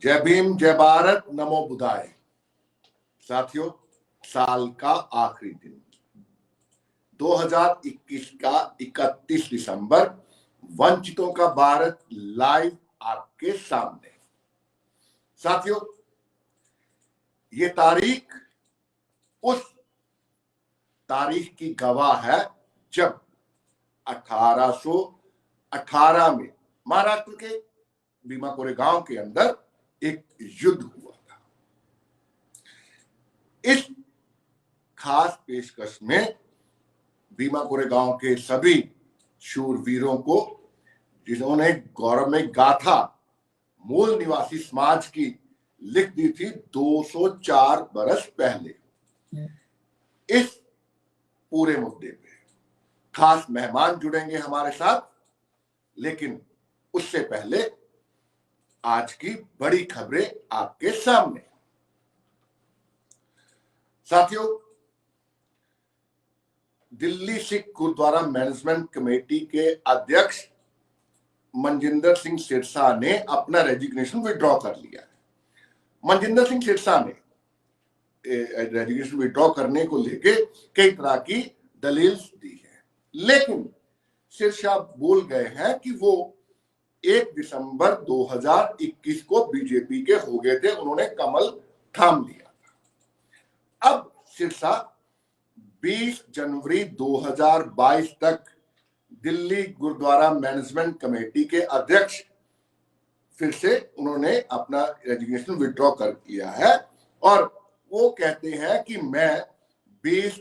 जय भीम, जय भारत, नमो बुद्धाय। साथियों, साल का आखिरी दिन 2021 का 31 दिसंबर, वंचितों का भारत लाइव आपके सामने। साथियों, ये तारीख उस तारीख की गवाह है जब 1818 में महाराष्ट्र के भीमा कोरेगांव के अंदर एक युद्ध हुआ था। इस खास पेशकश में भीमा कोरेगांव के सभी शूरवीरों को, जिन्होंने गौरवमय गाथा मूल निवासी समाज की लिख दी थी 204 बरस पहले, इस पूरे मुद्दे पे खास मेहमान जुड़ेंगे हमारे साथ। लेकिन उससे पहले आज की बड़ी खबरें आपके सामने। साथियों, दिल्ली सिख गुरुद्वारा मैनेजमेंट कमेटी के अध्यक्ष मनजिंदर सिंह सिरसा ने अपना रेजिग्नेशन विड्रॉ कर लिया है। मनजिंदर सिंह सिरसा ने रेजिग्नेशन विड्रॉ करने को लेके कई तरह की दलील दी है, लेकिन सिरसा बोल गए हैं कि वो 1 दिसंबर 2021 को बीजेपी के हो गए थे, उन्होंने कमल थाम लिया था। अब सिरसा 20 जनवरी 2022 तक दिल्ली गुरुद्वारा मैनेजमेंट कमेटी के अध्यक्ष फिर से उन्होंने अपना रेजिग्नेशन विड्रॉ कर लिया है और वो कहते हैं कि मैं 20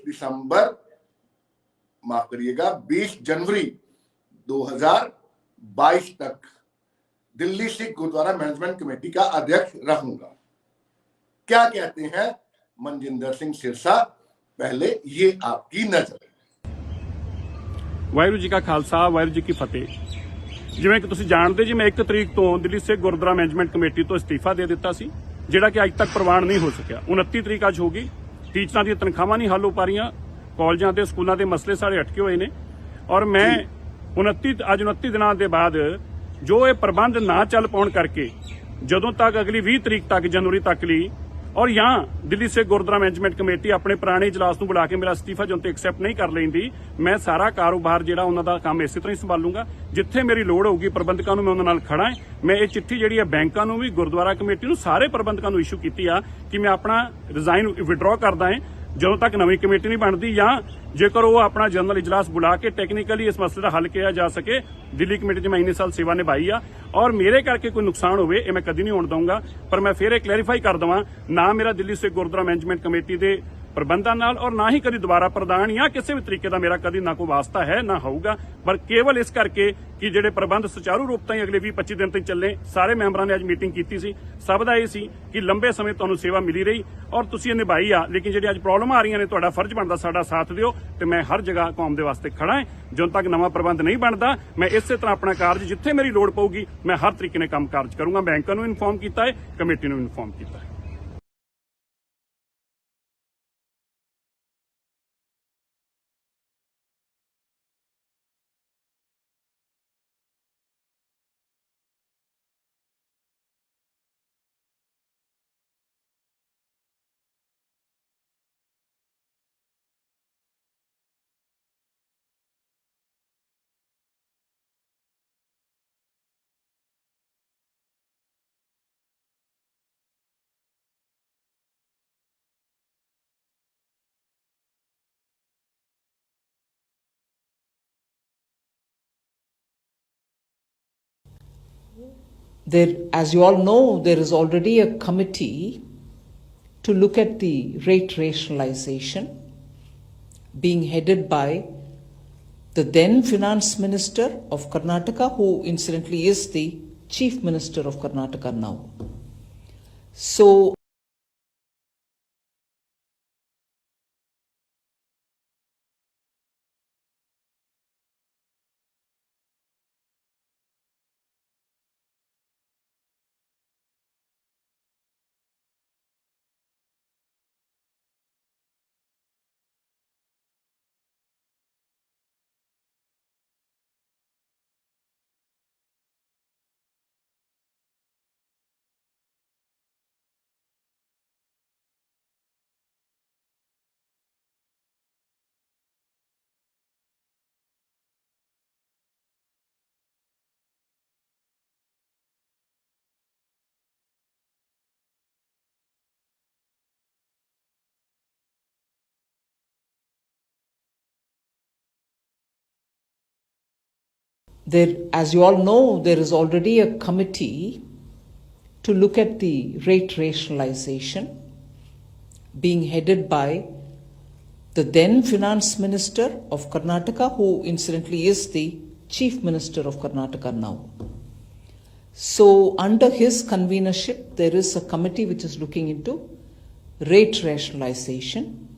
जनवरी 2022 तक दिल्ली सिख गुरुद्वारा मैनेजमेंट कमेटी का अध्यक्ष रहूंगा। क्या कहते हैं मनजिंदर सिंह सिरसा, पहले ये आपकी नजर। वाहिगुरू जी का खालसा, वाहिगुरू जी की फतेह। जिवें कि तुसीं जाणदे जी, मैं 1 तरीक तो दिल्ली सिख गुरुद्वारा मैनेजमेंट कमेटी तो इस्तीफा दे दिता सी, जिहड़ा कि अज तक प्रवान नहीं हो सकिया। 29 तरीक अज होगी। टीचरां दी तनखावां नहीं हल हो पा रहीआं, कॉलेजां ते स्कूलां दे मसले सारे अटके होए ने और मैं 29 दिनां दे बाद जो ये प्रबंध ना चल पाउण करके जदों तक अगली 20 तरीक तक जनवरी तक लई और यहाँ दिल्ली सिख गुरुद्वारा मैनेजमेंट कमेटी अपने पुराने इजलास ਨੂੰ बुला के मेरा इस्तीफा जो एक्सैप्ट नहीं कर लेंदी, मैं सारा कारोबार ਜਿਹੜਾ ਉਹਨਾਂ ਦਾ ਕੰਮ ਇਸੇ ਤਰ੍ਹਾਂ ਹੀ ਸੰਭਾਲੂੰਗਾ। ਜਿੱਥੇ ਮੇਰੀ ਲੋੜ ਹੋਊਗੀ ਪ੍ਰਬੰਧਕਾਂ ਨੂੰ ਮੈਂ ਉਹਨਾਂ ਨਾਲ ਖੜਾ ਹਾਂ। ਮੈਂ ਇਹ ਚਿੱਠੀ ਜਿਹੜੀ ਹੈ ਬੈਂਕਾਂ ਨੂੰ ਵੀ, ਗੁਰਦੁਆਰਾ ਕਮੇਟੀ ਨੂੰ, ਸਾਰੇ ਪ੍ਰਬੰਧਕਾਂ ਨੂੰ ਇਸ਼ੂ ਕੀਤੀ ਆ ਕਿ ਮੈਂ ਆਪਣਾ ਰਿਜ਼ਾਈਨ ਵਿਡਰਾਅ ਕਰਦਾ ਹਾਂ ਜਦੋਂ ਤੱਕ ਨਵੀਂ ਕਮੇਟੀ ਨਹੀਂ ਬਣਦੀ, ਜਾਂ ਜੇਕਰ ਉਹ ਆਪਣਾ ਜਨਰਲ ਇਜਲਾਸ ਬੁਲਾ ਕੇ ਟੈਕਨੀਕਲੀ ਇਸ ਮਸਲੇ ਦਾ ਹੱਲ ਕਿਹਾ ਜਾ ਸਕੇ। ਦਿੱਲੀ ਕਮੇਟੀ 'ਚ ਮੈਂ ਇੰਨੇ ਸਾਲ ਸੇਵਾ ਨਿਭਾਈ ਆ ਔਰ ਮੇਰੇ ਕਰਕੇ ਕੋਈ ਨੁਕਸਾਨ ਹੋਵੇ ਇਹ ਮੈਂ ਕਦੀ ਨਹੀਂ ਹੋਣ ਦਊਂਗਾ। ਪਰ ਮੈਂ ਫਿਰ ਇਹ ਕਲੈਰੀਫਾਈ ਕਰ ਦਵਾਂ, ਨਾ ਮੇਰਾ ਦਿੱਲੀ ਸਿੱਖ ਗੁਰਦੁਆਰਾ ਮੈਨੇਜਮੈਂਟ ਕਮੇਟੀ ਦੇ प्रबंधों नाल और ना ही कभी दोबारा प्रदान या किसी भी तरीके का मेरा कभी ना कोई वास्ता है ना होगा, पर केवल इस करके कि जेडे प्रबंध सुचारू रूप से अगले 20-25 दिन तक चलने। सारे मैंबरों ने अज मीटिंग की सी, सब का यह कि लंबे समय तुहानू सेवा मिली रही और तुसीं निभाई आ, लेकिन जेडी अज प्रॉब्लम आ रही ने तुहाडा फर्ज बनता साडा साथ दिओ ते मैं हर जगह कौम के वास्ते खड़ा है। जो तक नवा प्रबंध नहीं बनता मैं इस तरह अपना कार्य जिथे मेरी लोड़ पऊगी मैं हर तरीके ने काम कार्य करूंगा। बैंकों को इन्फॉर्म किया है, कमेटी को इन्फॉर्म किया है। There, as you all know, there is already a committee to look at the rate rationalization being headed by the then Finance Minister of Karnataka, who incidentally is the Chief Minister of Karnataka now. So There, as you all know, there is already a committee to look at the rate rationalization being headed by the then Finance Minister of Karnataka, who incidentally is the Chief Minister of Karnataka now. So under his convenership, there is a committee which is looking into rate rationalization,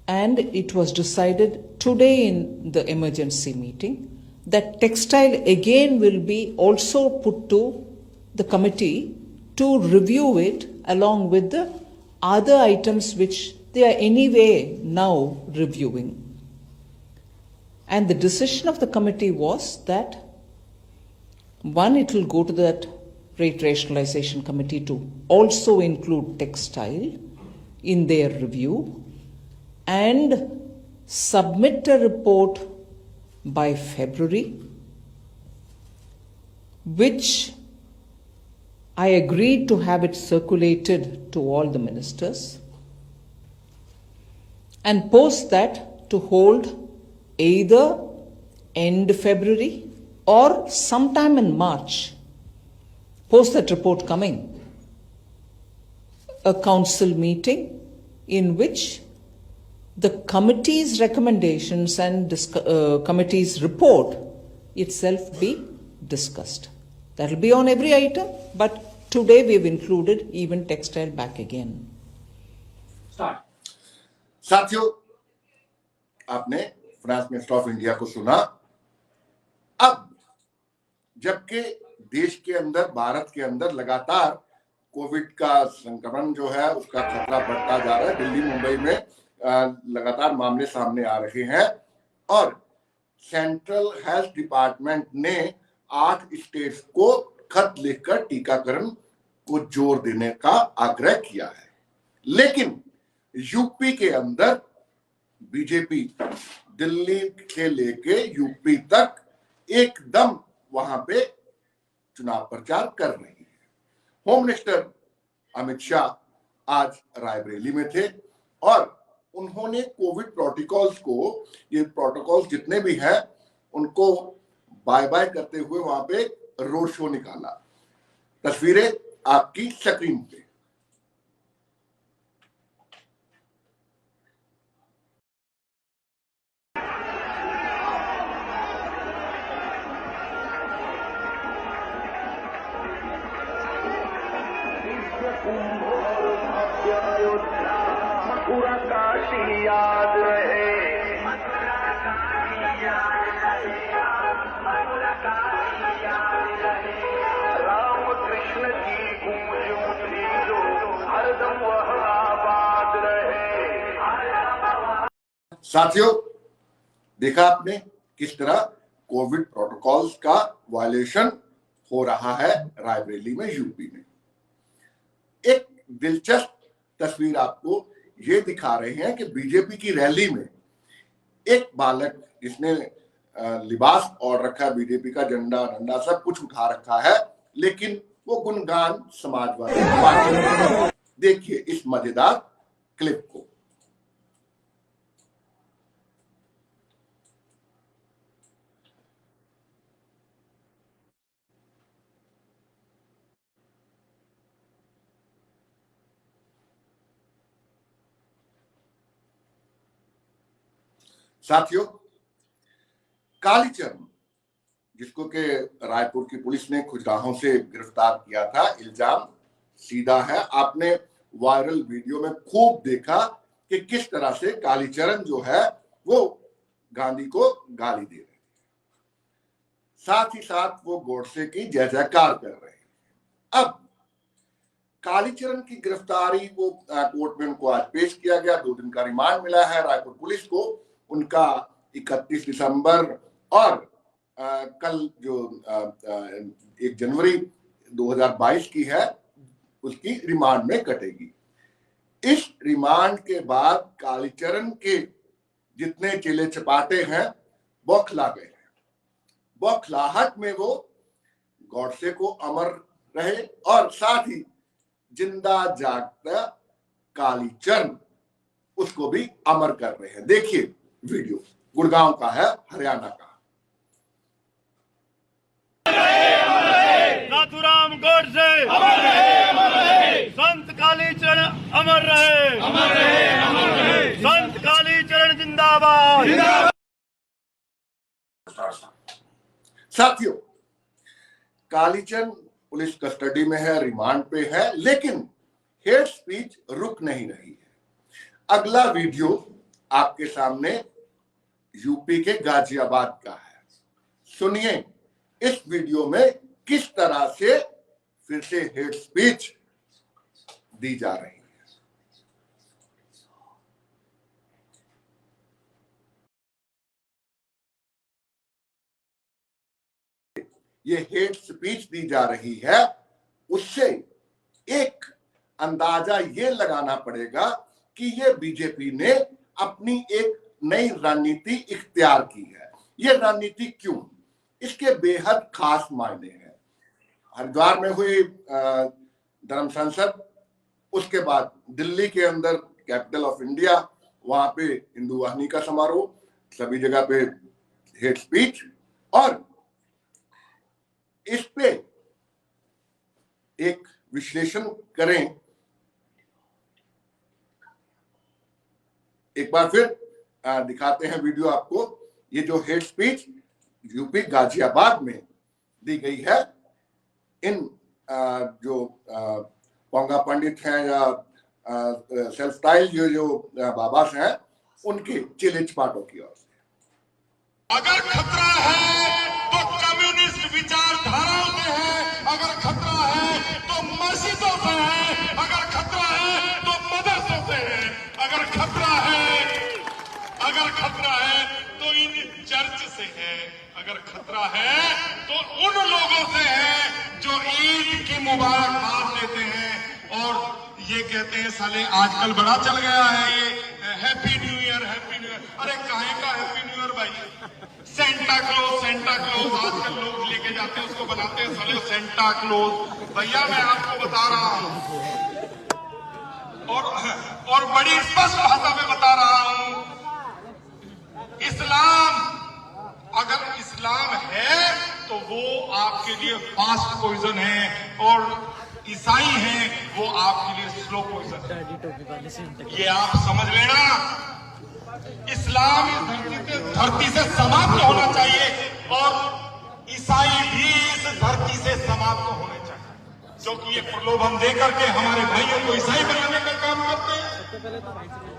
and it was decided today in the emergency meeting that textile again will be also put to the committee to review it along with the other items which they are anyway now reviewing. And the decision of the committee was that one, it will go to that rate rationalization committee to also include textile in their review and submit a report by February, which I agreed to have it circulated to all the ministers, and post that to hold either end February or sometime in March, post that report coming, a council meeting in which the committee's recommendations and committee's report itself be discussed. That will be on every item, but today we have included even textile back again. Start. साथियों, आपने finance minister of India को सुना। अब जबकि देश के अंदर, भारत के अंदर लगातार कोविड का संक्रमण जो है उसका खतरा बढ़ता जा रहा है, दिल्ली मुंबई में लगातार मामले सामने आ रहे हैं और सेंट्रल हेल्थ डिपार्टमेंट ने 8 स्टेट्स को खत लिखकर टीकाकरण को जोर देने का आग्रह किया है। लेकिन यूपी के अंदर बीजेपी दिल्ली से लेके यूपी तक एकदम वहां पे चुनाव प्रचार कर रही है। होम मिनिस्टर अमित शाह आज रायबरेली में थे और उन्होंने कोविड प्रोटोकॉल्स को, ये प्रोटोकॉल्स जितने भी हैं उनको बाय बाय करते हुए वहां पे रोड शो निकाला। तस्वीरें आपकी स्क्रीन पे। पूरा काशी याद रहे, राम कृष्ण की गूंज उठी जो हरदम वह आबाद रहे। साथियों, देखा आपने किस तरह कोविड प्रोटोकॉल्स का वायलेशन हो रहा है रायबरेली में, यूपी में। एक दिलचस्प तस्वीर आपको ये दिखा रहे हैं कि बीजेपी की रैली में एक बालक जिसने लिबास ओढ़ रखा है, बीजेपी का झंडा डंडा सब कुछ उठा रखा है, लेकिन वो गुणगान समाजवादी पार्टी। देखिए इस मजेदार क्लिप को। साथियों, कालीचरण जिसको के रायपुर की पुलिस ने खुजराहों से गिरफ्तार किया था, इल्जाम सीधा है। आपने वायरल वीडियो में खूब देखा कि किस तरह से कालीचरण जो है वो गांधी को गाली दे रहे हैं, साथ ही साथ वो गोडसे की जय जयकार कर रहे हैं। अब कालीचरण की गिरफ्तारी वो कोर्ट में उनको आज पेश किया गया, 2 दिन का रिमांड मिला है रायपुर पुलिस को। उनका 31 दिसंबर और कल जो 1 जनवरी 2022 की है उसकी रिमांड में कटेगी। इस रिमांड के बाद कालीचरण के जितने चेले चपाटे हैं बौखला गए हैं। बौखलाहट में वो गॉडसे को अमर रहे और साथ ही जिंदा जागता कालीचरण उसको भी अमर कर रहे हैं। देखिए वीडियो, गुड़गांव का है, हरियाणा का। नाथूराम गोडसे संत कालीचरण अमर रहे संत कालीचरण जिंदाबाद। साथियों, कालीचरण पुलिस कस्टडी में है, रिमांड पे है, लेकिन हेट स्पीच रुक नहीं रही है। अगला वीडियो आपके सामने यूपी के गाजियाबाद का है। सुनिए इस वीडियो में किस तरह से फिर से हेट स्पीच दी जा रही है। ये हेट स्पीच दी जा रही है, उससे एक अंदाजा ये लगाना पड़ेगा कि ये बीजेपी ने अपनी एक नई रणनीति इख्तियार की है। ये रणनीति क्यों? इसके बेहद खास मायने हैं। हरिद्वार में हुई धर्म संसद, उसके बाद दिल्ली के अंदर कैपिटल ऑफ इंडिया, वहां पे हिंदू वाहिनी का समारोह, सभी जगह पे हेट स्पीच। और इस पे एक विश्लेषण करें। एक बार फिर दिखाते हैं वीडियो आपको। ये जो हेट स्पीच यूपी गाजियाबाद में दी गई है, इन जो पोंगा पंडित हैं या सेल्फ स्टाइल जो बाबा हैं, उनके चिले चपाटों की ओर से। अगर खतरा है तो कम्युनिस्ट विचारधाराओं से है, अगर खतरा है तो मस्जिदों से है, अगर खतरा है तो मदरसों से है, अगर खतरा है तो इन चर्च से है, अगर खतरा है तो उन लोगों से है जो ईद की मुबारकबाद देते हैं और ये कहते हैं साले आजकल बड़ा चल गया है ये happy new year, happy new year. अरे काहे का हैप्पी न्यू ईयर भाई? सेंटा क्लॉज आजकल लोग लेके जाते हैं, उसको बनाते हैं साले सेंटा क्लॉज। भैया मैं आपको बता रहा हूं और बड़ी स्पष्ट भाषा में बता रहा हूं, अगर इस्लाम है तो वो आपके लिए फास्ट पॉइजन है और ईसाई हैं वो आपके लिए स्लो पॉइजन है। ये आप समझ लेना। इस्लाम इस धरती से समाप्त होना चाहिए और ईसाई भी इस धरती से समाप्त होने चाहिए, क्योंकि ये प्रलोभन दे करके हमारे भाइयों को ईसाई बनाने का काम करते हैं।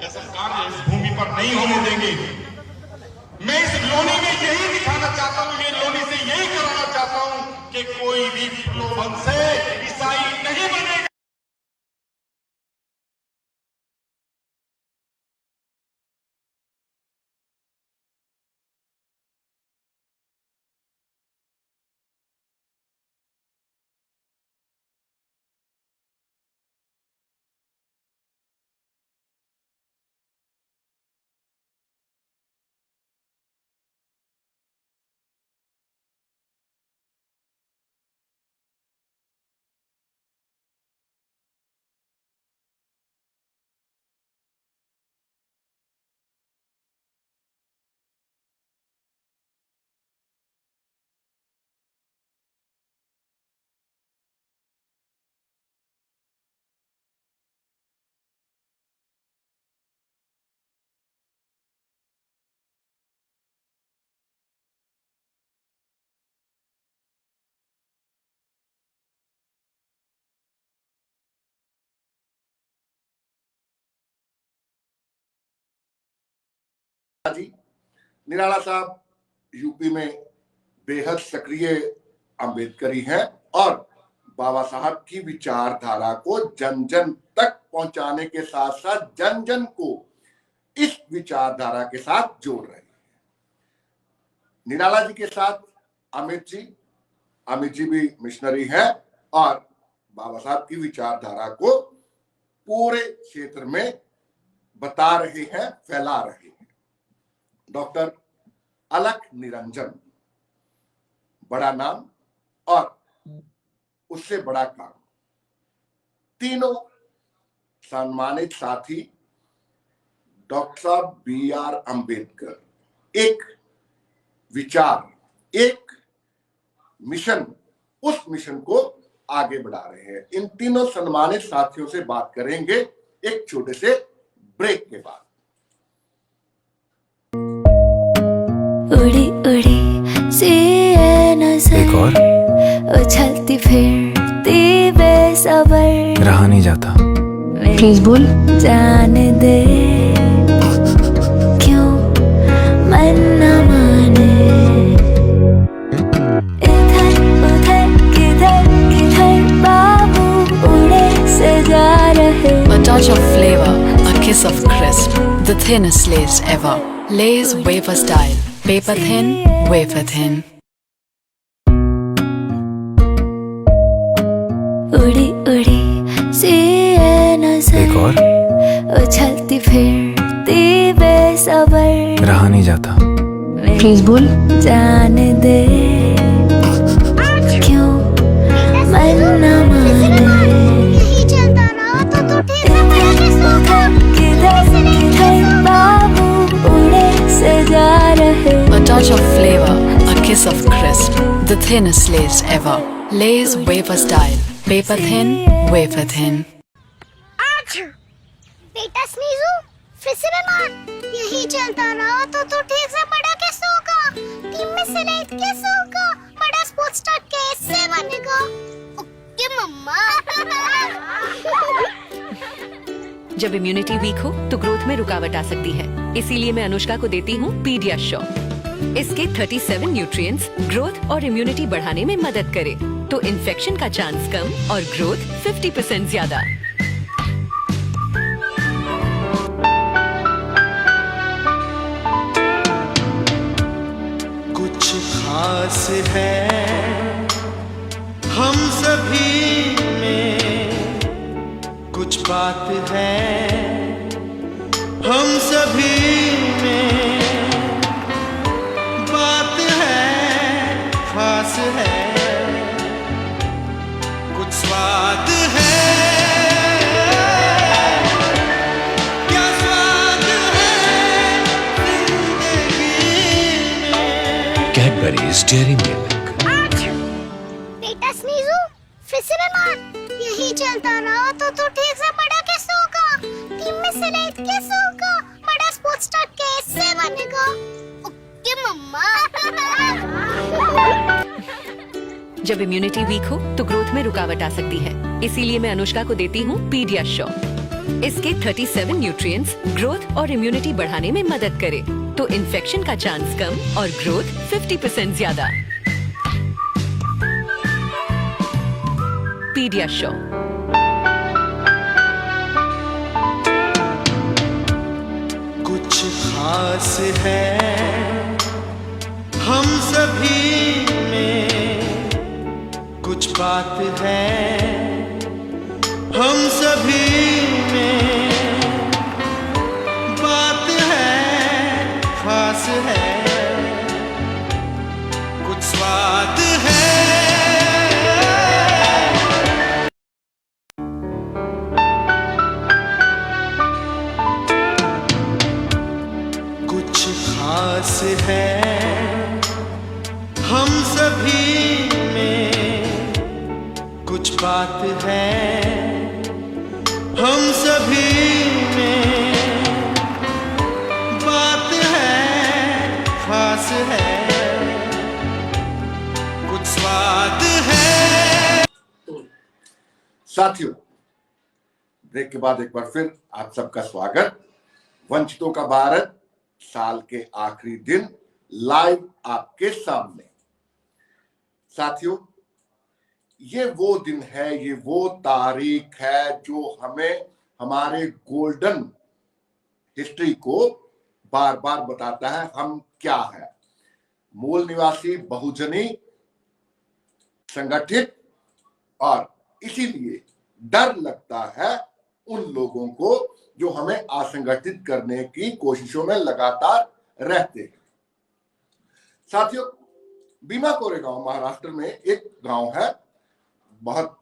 ऐसा कार्य इस भूमि पर नहीं होने देंगे। मैं इस लोनी में यही दिखाना चाहता हूं, ये लोनी से यही कराना चाहता हूं कि कोई भी प्रलोभन से ईसाई नहीं बनेगा। जी निराला साहब यूपी में बेहद सक्रिय अम्बेडकरी हैं और बाबा साहब की विचारधारा को जन जन तक पहुंचाने के साथ साथ जन जन को इस विचारधारा के साथ जोड़ रहे हैं। निराला जी के साथ अमित जी भी मिशनरी है और बाबा साहब की विचारधारा को पूरे क्षेत्र में बता रहे हैं, फैला रहे हैं। डॉक्टर अलख निरंजन, बड़ा नाम और उससे बड़ा काम। तीनों सम्मानित साथी डॉक्टर साहब BR अम्बेडकर एक विचार, एक मिशन, उस मिशन को आगे बढ़ा रहे हैं। इन तीनों सम्मानित साथियों से बात करेंगे एक छोटे से ब्रेक के बाद। उड़ी उड़ी सी ये नज़र, एक और उछलती फिरती बेसबर, रहा नहीं जाता। प्लीज बोल, जाने दे क्यों मन न माने, इधर उधर किधर किधर बाबू उड़े से जा रहे। A touch of flavor, a kiss of crisp, the thinnest Lay's ever. Lay's wafer style, paper thin, wafer thin. उड़ी उड़ी सी ये नज़र, एक और उछलती फिरती बेसबर, रहा नहीं जाता। प्लीज बोल, जाने दे क्यों मन न माने, यही चलता रहा तो ठीक है, किधर किधर बाबू उड़े से जा रहे। A touch of flavor, a kiss of crisp, the thinnest Lay's ever. Lay's wafer style, paper thin, wafer thin. बेटा स्नीजू, फिर से बीमार, यही चलता रहा तो ठीक से बड़ा कैसे होगा, टीम में सेलेक्ट कैसे होगा, बड़ा स्पोर्ट्स स्टार कैसे बनेगा। ओके मम्मा। जब इम्यूनिटी वीक हो तो ग्रोथ में रुकावट आ सकती है, इसीलिए मैं अनुष्का को देती हूँ पीडियाश्योर। इसके 37 न्यूट्रिएंट्स ग्रोथ और इम्यूनिटी बढ़ाने में मदद करे, तो इन्फेक्शन का चांस कम और ग्रोथ 50% ज्यादा। कुछ खास है हम सभी में, कुछ बात है हम सभी में, बात है खास है, कुछ स्वाद है, क्या स्वाद है जिंदगी में। Cadbury's dairy milk. बेटा स्नीजू, फिर से बीमार, यही चलता रहा तो ठीक से बड़ा कैसे होगा, टीम में सेलेक्ट कैसे होगा, बड़ा स्पोर्ट्स स्टार कैसे बनेगा। ओके मम्मा। जब इम्यूनिटी वीक हो तो ग्रोथ में रुकावट आ सकती है, इसीलिए मैं अनुष्का को देती हूँ पीडियाश्योर। इसके 37 न्यूट्रिएंट्स ग्रोथ और इम्यूनिटी बढ़ाने में मदद करे, तो इन्फेक्शन का चांस कम और ग्रोथ 50% ज्यादा। पीडियाश्योर। कुछ खास है हम सभी में, कुछ बात है हम सभी में, बात है खास है, कुछ स्वाद है, कुछ खास है हम सभी में, कुछ बात है हम सभी में, बात है खास है, कुछ स्वाद है। साथियों, ब्रेक के बाद एक बार फिर आप सबका स्वागत। वंचितों का भारत साल के आखिरी दिन लाइव आपके सामने। साथियों, ये वो दिन है, ये वो तारीख है जो हमें हमारे गोल्डन हिस्ट्री को बार बार बताता है हम क्या है। मूल निवासी, बहुजनी, संगठित, और इसीलिए डर लगता है उन लोगों को जो हमें असंगठित करने की कोशिशों में लगातार रहते हैं। साथियों, भीमा कोरेगांव महाराष्ट्र में एक गांव है, बहुत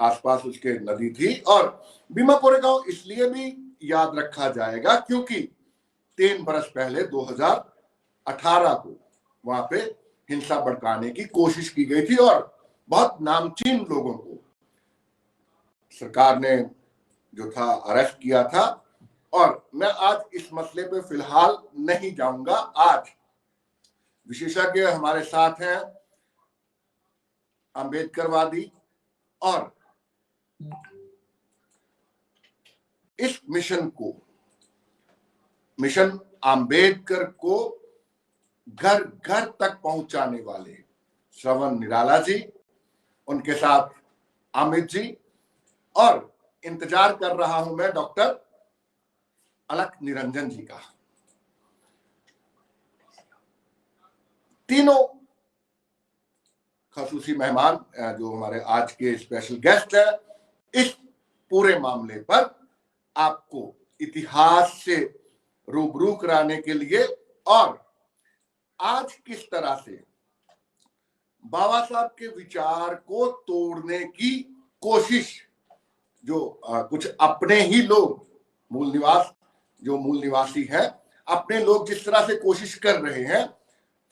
आसपास उसके नदी थी, और भीमा कोरेगांव इसलिए भी याद रखा जाएगा क्योंकि 3 बरस पहले 2018 को वहां पे हिंसा भड़काने की कोशिश की गई थी और बहुत नामचीन लोगों को सरकार ने जो था अरेस्ट किया था। और मैं आज इस मसले पे फिलहाल नहीं जाऊंगा। आज विशेषज्ञ हमारे साथ हैं, अंबेडकरवादी, और इस मिशन अंबेडकर को घर घर तक पहुंचाने वाले श्रवण निराला जी, उनके साथ अमित जी, और इंतजार कर रहा हूं मैं डॉक्टर अलख निरंजन जी का। तीनों खसूसी मेहमान जो हमारे आज के स्पेशल गेस्ट हैं, इस पूरे मामले पर आपको इतिहास से रूबरू कराने के लिए और आज किस तरह से बाबा साहब के विचार को तोड़ने की कोशिश जो कुछ अपने ही लोग मूल निवासी हैं, अपने लोग जिस तरह से कोशिश कर रहे हैं,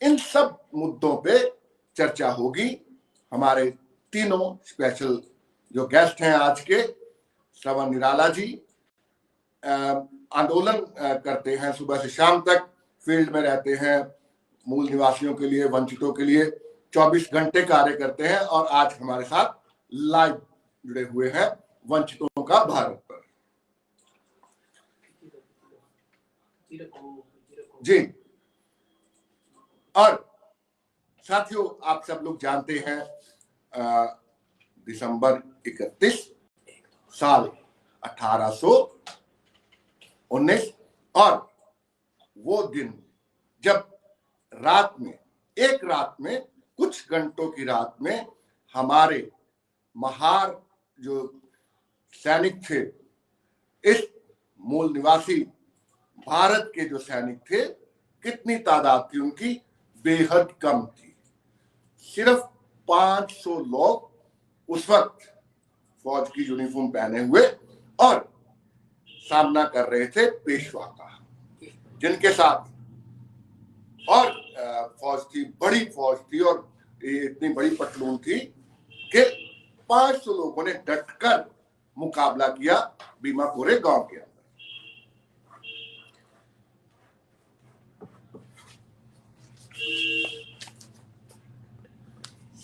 इन सब मुद्दों पे चर्चा होगी। हमारे तीनों स्पेशल जो गेस्ट हैं आज के, श्रवण निराला जी आंदोलन करते हैं, सुबह से शाम तक फील्ड में रहते हैं, मूल निवासियों के लिए, वंचितों के लिए 24 घंटे कार्य करते हैं, और आज हमारे साथ लाइव जुड़े हुए हैं वंचितों का भारत पर। जी, और साथियों, आप सब लोग जानते हैं दिसंबर 31 साल 1819, और वो दिन जब एक रात में कुछ घंटों की रात में हमारे महार जो सैनिक थे, इस मूल निवासी भारत के जो सैनिक थे, कितनी तादाद थी उनकी? बेहद कम थी। सिर्फ 500 लोग उस वक्त फौज की यूनिफॉर्म पहने हुए और सामना कर रहे थे पेशवा का, जिनके साथ और फौज थी, बड़ी फौज थी, और ये इतनी बड़ी पटलून थी कि 500 लोगों ने डटकर मुकाबला किया बीमापुरे गांव के अंदर।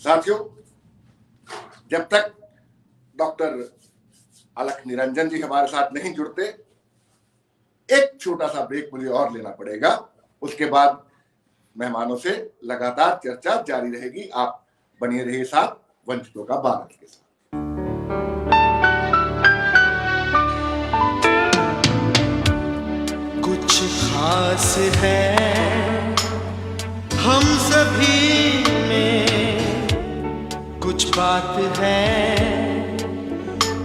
साथियों, जब तक डॉक्टर अलख निरंजन जी हमारे साथ नहीं जुड़ते, एक छोटा सा ब्रेक मुझे और लेना पड़ेगा। उसके बाद मेहमानों से लगातार चर्चा जारी रहेगी। आप बने रहिए साथ वंचितों का भारत के साथ। कुछ खास है हम सभी में, कुछ बात है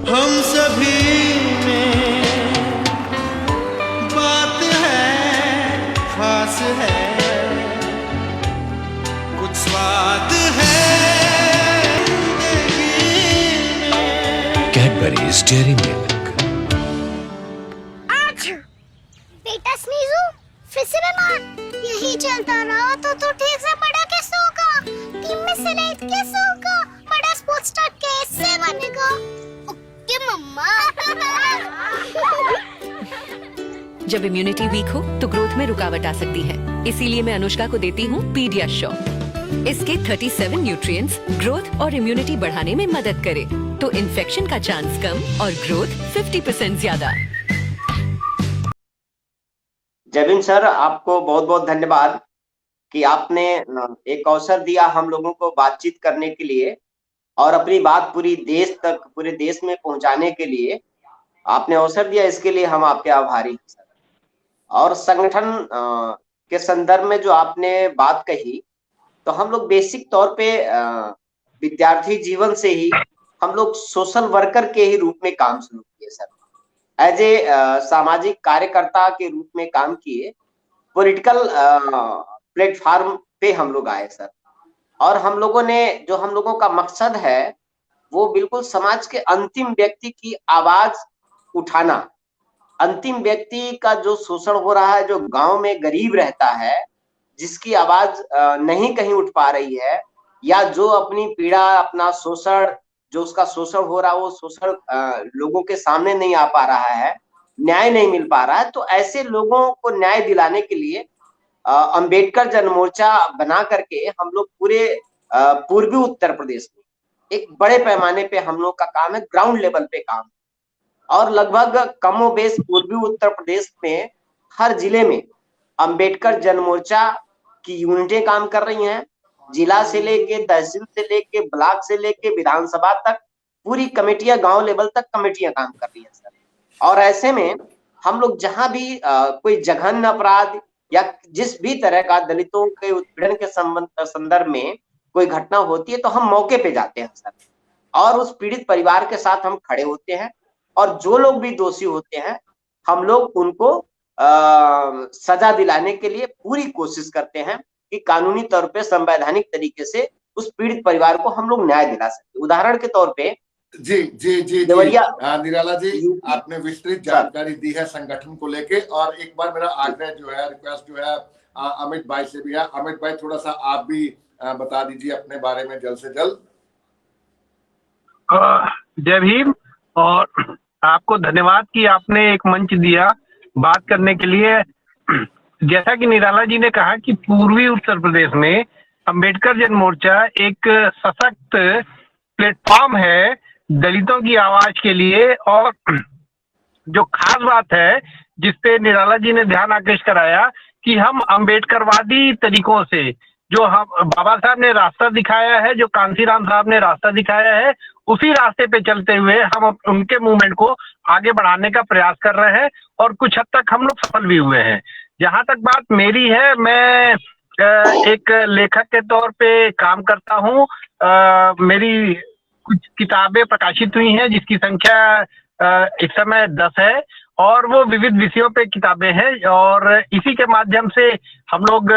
हम सभी में, बात है खास है, कुछ स्वाद है कैडबरीज डेयरी मिल्क। बेटा स्नीजू, फिर से बीमार। यही चलता रहा तो ठीक से बड़ा कैसे होगा? टीम में सेलेक्ट कैसे होगा? बड़ा स्पोर्ट्स स्टार कैसे बनेगा? ओके मम्मा। जब इम्यूनिटी वीक हो तो ग्रोथ में रुकावट आ सकती है, इसीलिए मैं अनुष्का को देती हूँ पीडियाश्योर। इसके 37 न्यूट्रिएंट्स ग्रोथ और इम्यूनिटी बढ़ाने में मदद करे, तो इन्फेक्शन का चांस कम और ग्रोथ 50% ज्यादा। जबिन सर, आपको बहुत बहुत धन्यवाद कि आपने एक अवसर दिया हम लोगों को बातचीत करने के लिए और अपनी बात पूरे देश में पहुंचाने के लिए आपने अवसर दिया। इसके लिए हम आपके आभारी हैं सर। और संगठन के संदर्भ में जो आपने बात कही, तो हम लोग बेसिक तौर पे विद्यार्थी जीवन से ही हम लोग सोशल वर्कर के ही रूप में काम शुरू किए सर। एज ए सामाजिक कार्यकर्ता के रूप में काम किए, पॉलिटिकल प्लेटफॉर्म पे हम लोग आए सर। और हम लोगों ने, जो हम लोगों का मकसद है, वो बिल्कुल समाज के अंतिम व्यक्ति की आवाज उठाना, अंतिम व्यक्ति का जो शोषण हो रहा है, जो गांव में गरीब रहता है, जिसकी आवाज नहीं कहीं उठ पा रही है, या जो अपनी पीड़ा, अपना शोषण, जो उसका शोषण हो रहा है, वो शोषण लोगों के सामने नहीं आ पा रहा है, न्याय नहीं मिल पा रहा है, तो ऐसे लोगों को न्याय दिलाने के लिए अंबेडकर जन मोर्चा बना करके हम लोग पूरे पूर्वी उत्तर प्रदेश में एक बड़े पैमाने पे हम लोग का काम है, ग्राउंड लेवल पे काम, और लगभग कमोबेश पूर्वी उत्तर प्रदेश में हर जिले में अंबेडकर जन मोर्चा की यूनिटें काम कर रही हैं। जिला से लेके, तहसील से लेके, ब्लॉक से लेके विधानसभा तक पूरी कमेटियां, गांव लेवल तक कमेटियां काम कर रही हैं सर। और ऐसे में हम लोग जहां भी कोई जघन्य अपराध या जिस भी तरह का दलितों के उत्पीड़न के संदर्भ में कोई घटना होती है, तो हम मौके पे जाते हैं सर, और उस पीड़ित परिवार के साथ हम खड़े होते हैं, और जो लोग भी दोषी होते हैं हम लोग उनको सजा दिलाने के लिए पूरी कोशिश करते हैं कि कानूनी तौर पे, संवैधानिक तरीके से उस पीड़ित परिवार को हम लोग न्याय दिला सकते। उदाहरण के तौर पे जी जी जी निराला जी, आपने विस्तृत जानकारी दी है संगठन को लेके, और एक बार मेरा आग्रह जो है, रिक्वेस्ट जो है अमित भाई से भी है। अमित भाई, थोड़ा सा आप भी बता दीजिए अपने बारे में जल्द से जल्द। जय भीम, और आपको धन्यवाद कि आपने एक मंच दिया बात करने के लिए। जैसा कि निराला जी ने कहा कि पूर्वी उत्तर प्रदेश में अंबेडकर जन मोर्चा एक सशक्त प्लेटफॉर्म है दलितों की आवाज के लिए, और जो खास बात है जिसपे निराला जी ने ध्यान आकृष्ट कराया कि हम अंबेडकरवादी तरीकों से, जो हम बाबा साहब ने रास्ता दिखाया है, जो कांसीराम साहब ने रास्ता दिखाया है, उसी रास्ते पे चलते हुए हम उनके मूवमेंट को आगे बढ़ाने का प्रयास कर रहे हैं, और कुछ हद तक हम लोग सफल भी हुए हैं। जहां तक बात मेरी है, मैं एक लेखक के तौर पे काम करता हूं। मेरी कुछ किताबें प्रकाशित हुई हैं जिसकी संख्या इस समय 10 है, और वो विविध विषयों पे किताबें हैं, और इसी के माध्यम से हम लोग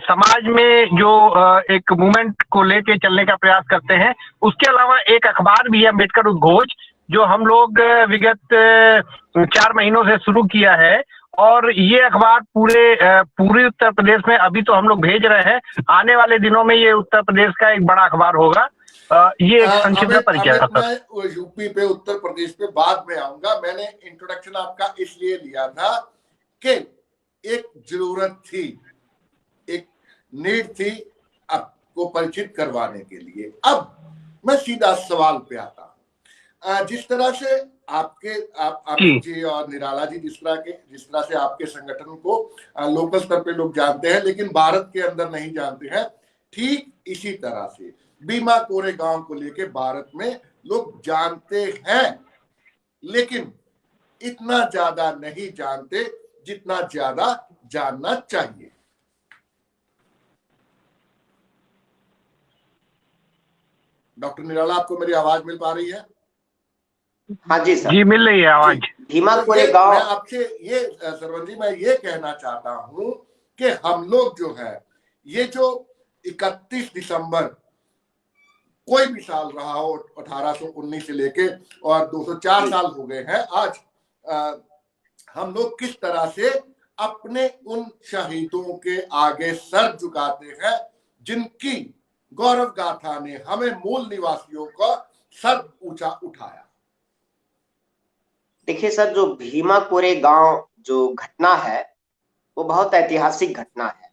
समाज में जो एक मूवमेंट को लेके चलने का प्रयास करते हैं। उसके अलावा एक अखबार भी है, अम्बेडकर उद्घोष, जो हम लोग विगत 4 महीनों से शुरू किया है, और ये अखबार पूरे उत्तर प्रदेश में अभी तो हम लोग भेज रहे हैं। आने वाले दिनों में ये उत्तर प्रदेश का एक बड़ा अखबार होगा। ये एक संक्षिप्त परिचय था। मैं यूपी पे, उत्तर प्रदेश पे बाद में आऊंगा। मैंने इंट्रोडक्शन आपका इसलिए लिया था कि एक जरूरत थी, एक नीड थी आपको परिचित करवाने के लिए। अब मैं सीधा सवाल पे आता हूं। जिस तरह से आप जी और निराला जी, जिस तरह से आपके संगठन को लोकल स्तर पे लोग जानते हैं, लेकिन भारत के अंदर नहीं जानते हैं, ठीक इसी तरह से भीमा कोरेगांव को लेके भारत में लोग जानते हैं, लेकिन इतना ज्यादा नहीं जानते जितना ज्यादा जानना चाहिए। डॉक्टर निराला, आपको मेरी आवाज मिल पा रही है? हाँ जी सर, जी मिल रही है आवाज। भीमा कोरेगांव, मैं आपसे ये सरवन जी, मैं ये कहना चाहता हूं कि हम लोग जो है, ये जो 31 दिसंबर कोई भी साल रहा हो, 1819 से लेके और 204 साल हो गए हैं आज, हम लोग किस तरह से अपने उन शहीदों के आगे सर झुकाते हैं जिनकी गौरव गाथा ने हमें मूल निवासियों का सर ऊंचा उठाया। देखिए सर, जो भीमा कोरेगांव जो घटना है वो बहुत ऐतिहासिक घटना है,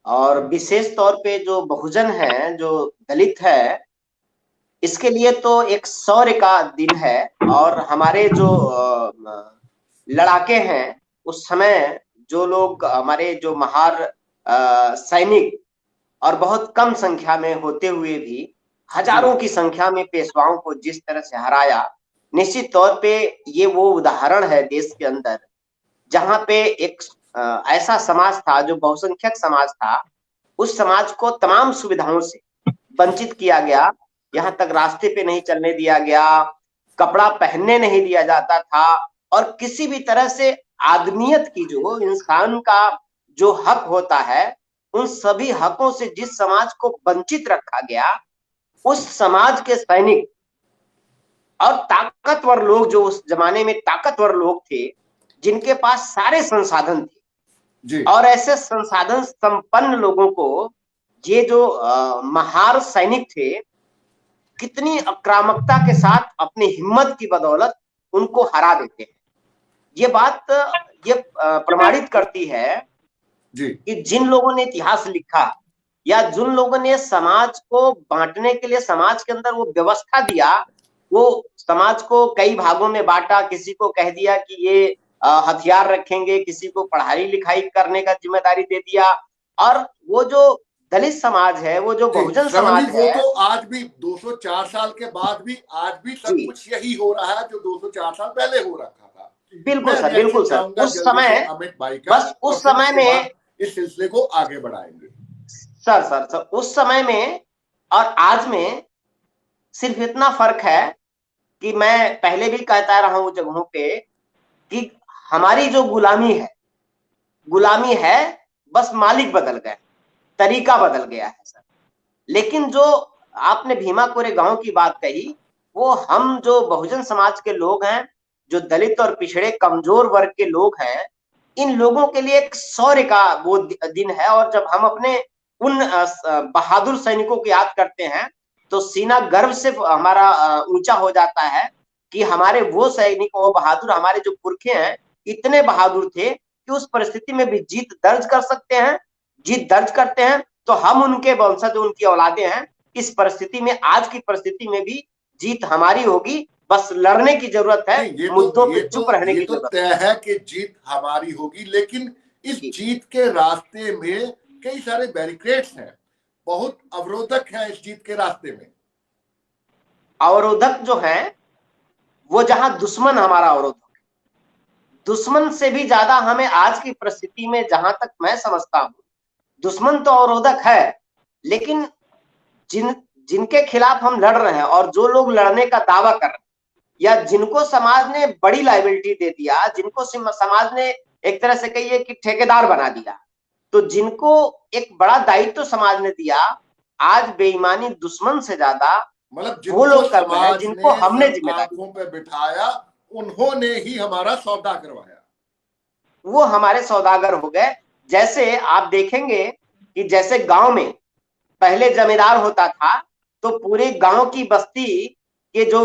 और विशेष तौर पे जो बहुजन है, जो दलित है, इसके लिए तो एक शौर्य का दिन है। और हमारे जो लड़ाके हैं, उस समय जो लोग हमारे जो महार सैनिक, और बहुत कम संख्या में होते हुए भी हजारों की संख्या में पेशवाओं को जिस तरह से हराया, निश्चित तौर पे ये वो उदाहरण है देश के अंदर जहां पे एक ऐसा समाज था जो बहुसंख्यक समाज था, उस समाज को तमाम सुविधाओं से वंचित किया गया। यहाँ तक रास्ते पे नहीं चलने दिया गया, कपड़ा पहनने नहीं दिया जाता था, और किसी भी तरह से आदमियत की, जो इंसान का जो हक होता है, उन सभी हकों से जिस समाज को वंचित रखा गया, उस समाज के सैनिक और ताकतवर लोग, जो उस जमाने में ताकतवर लोग थे, जिनके पास सारे संसाधन थे, जी। और ऐसे संसाधन संपन्न लोगों को ये जो महार सैनिक थे, कितनी आक्रामकता के साथ अपनी हिम्मत की बदौलत उनको हरा देते हैं। ये बात ये प्रमाणित करती है जी कि जिन लोगों ने इतिहास लिखा या जिन लोगों ने समाज को बांटने के लिए समाज के अंदर वो व्यवस्था दिया, वो समाज को कई भागों में बांटा, किसी को कह दिया कि ये हथियार रखेंगे, किसी को पढ़ाई लिखाई करने का जिम्मेदारी दे दिया, और वो जो दलित समाज है, वो जो बहुजन समाज वो है, तो आज भी 204 साल के बाद भी आज भी सब कुछ यही हो रहा है जो 204 साल पहले हो रखा था। बिल्कुल सर, बिल्कुल सर। उस समय अमित भाई का, बस उस समय में इस सिलसिले को आगे बढ़ाएंगे। सर उस समय में और आज में सिर्फ इतना फर्क है कि मैं पहले भी कहता रहा हूं जगहों पे कि हमारी जो गुलामी है बस मालिक बदल गए, तरीका बदल गया है सर। लेकिन जो आपने भीमा कोरे गांव की बात कही, वो हम जो बहुजन समाज के लोग हैं, जो दलित और पिछड़े कमजोर वर्ग के लोग हैं, इन लोगों के लिए एक शौर्य का वो दिन है। और जब हम अपने उन बहादुर सैनिकों को याद करते हैं तो सीना गर्व से हमारा ऊंचा हो जाता है कि हमारे वो सैनिक, वो बहादुर, हमारे जो पुरखे हैं इतने बहादुर थे कि उस परिस्थिति में भी जीत दर्ज करते हैं। तो हम उनके वंशज, उनकी औलादे हैं। इस परिस्थिति में, आज की परिस्थिति में भी जीत हमारी होगी, बस लड़ने की जरूरत है, मुद्दों पे चुप रहने की जरूरत तय है कि जीत हमारी होगी। लेकिन इस जीत के रास्ते में कई सारे बैरिकेड्स हैं, बहुत अवरोधक हैं इस जीत के रास्ते में। अवरोधक जो है वो जहां दुश्मन हमारा अवरोधक, दुश्मन से भी ज्यादा हमें आज की परिस्थिति में, जहां तक मैं समझता हूं, दुश्मन तो अवरोधक है, लेकिन जिनके खिलाफ हम लड़ रहे हैं और जो लोग लड़ने का दावा कर रहे हैं, या जिनको समाज ने बड़ी लायबिलिटी दे दिया, जिनको समाज ने एक तरह से कहिए कि ठेकेदार बना दिया, तो जिनको एक बड़ा दायित्व समाज ने दिया, आज बेईमानी दुश्मन से ज्यादा मतलब वो लोग कर रहे हैं जिनको हमने जिम्मेदारी पे बिठाया, उन्होंने ही हमारा सौदा करवाया, वो हमारे सौदागर हो गए। जैसे आप देखेंगे कि जैसे गांव में पहले जमींदार होता था तो पूरे गांव की बस्ती के जो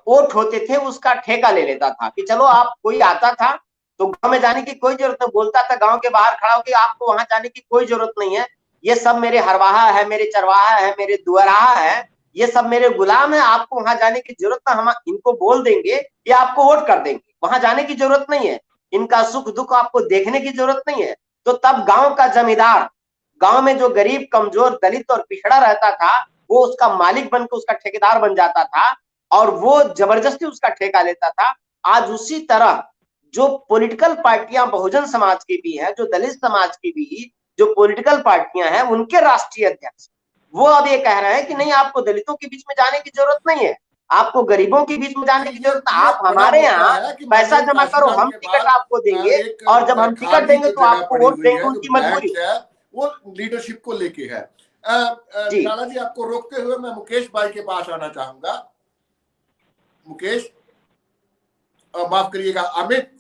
ओट होते थे उसका ठेका ले लेता था कि चलो, आप कोई आता था तो गांव में जाने की कोई जरूरत नहीं, बोलता था गांव के बाहर खड़ा होकर आपको वहां जाने की कोई जरूरत नहीं है, ये सब मेरे हरवाहा है, मेरे चरवाहा है, मेरे दुअराहा है, ये सब मेरे गुलाम है, आपको वहां जाने की जरूरत ना, हम इनको बोल देंगे, ये आपको वोट कर देंगे, वहां जाने की जरूरत नहीं है, इनका सुख दुख आपको देखने की जरूरत नहीं है। तो तब गांव का जमींदार, गांव में जो गरीब, कमजोर, दलित और पिछड़ा रहता था, वो उसका मालिक बनकर उसका ठेकेदार बन जाता था और वो जबरदस्ती उसका ठेका लेता था। आज उसी तरह जो पॉलिटिकल पार्टियां बहुजन समाज की भी है, जो दलित समाज की भी जो पॉलिटिकल पार्टियां हैं, उनके राष्ट्रीय अध्यक्ष वो अब ये कह रहे हैं कि नहीं, आपको दलितों के बीच में जाने की जरूरत नहीं है, आपको गरीबों के बीच में जाने की जरूरत है, आप हमारे यहाँ पैसा जमा करो, हम टिकट आपको देंगे, और जब हम टिकट देंगे तो आपको वोट देंगे, उनकी मजबूरी है, वो लीडरशिप को लेके है। लाला जी, आपको रोकते हुए मैं मुकेश भाई के पास आना चाहूंगा। मुकेश, माफ करिएगा, अमित